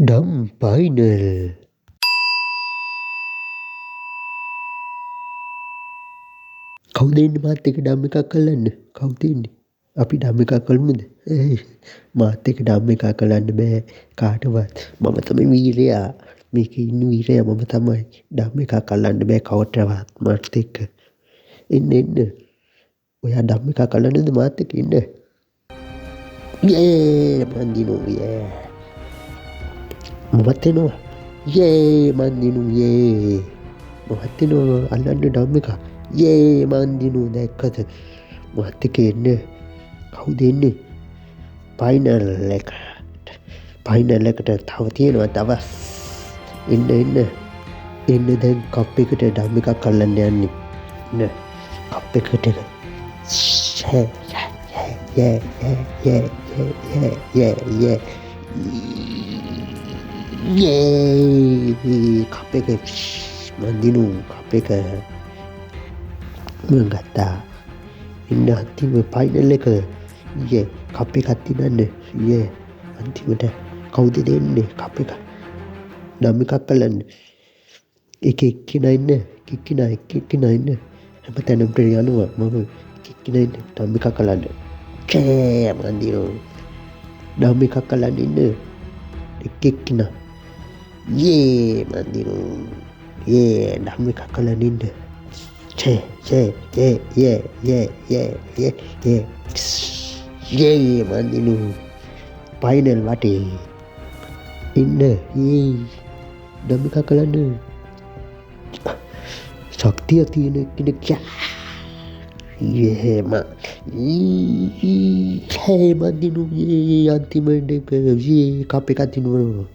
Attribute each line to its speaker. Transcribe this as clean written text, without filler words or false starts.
Speaker 1: ඩම් final කවුද ඉන්නේ මාත් එක්ක ඩම් එකක් කරන්න? කවුද ඉන්නේ? අපි ඩම් එකක් කරමුද? මාත් එක්ක ඩම් එකක් කරන්න බෑ කාටවත්. මම තමයි වීරයා. මේකේ ඉන්න වීරයා මම තමයි. ඩම් එකක් කරන්න බෑ කවටවත් මාත් එක්ක. එන්න එන්න. ඔයා ඩම් එකක් කරන්නද මාත් එක්ක ඉන්න? යේ මන් දිනු යේ. මමත් එනවා. යේ මන් දිනු යේ. මමත් එනවා අල්ලන්න ඩම් එකක්. යේ මන් දිනු දැක්කද? මාත් එක්ක එන්න. කවුද එන්නේ? පයිනල් එකට. පයිනල් එකට තව තියෙනවා දවස්. එන්න එන්න. එන්න දැන් කප් එකට ඩම් එකක් අල්ලන්න යන්නේ. එන්න කප් එකට. ෂේ යේ යේ යේ යේ යේ යේ කප් එක මන් දිනු කප් එක මම ගත්තා. ඉන්න අන්තිම පයිනල් එක. යේ කප් එකක් තියන්න. යේ අන්තිමට කවුද දෙන්නේ කප් එක? ඩම් එකක් අල්ලන්න. එක එක්කෙනා ඉන්න. එක එක්කෙනා ඉන්න. හැමතැනම යනවා මම. එක එක්කෙනා ඉන්න ඩම් එකක් අල්ලන්න. කෑ මන් දිනු. ඩම් එකක් අල්ලන්න ඉන්න. එක එක්කෙනා. යේ මන් දිනු. යේ ඩම් එකක් අල්ලන්න ඉන්න. යේ මන් දිනු. පයිනල් වටේ ඉන්න. යේ ඩම් එකක් අල්ලන්න. ශක්තිය තියෙන කෙනෙක්. යේ මන් දිනු. යේ අන්තිමට යේ කප් එකක් දිනුවා.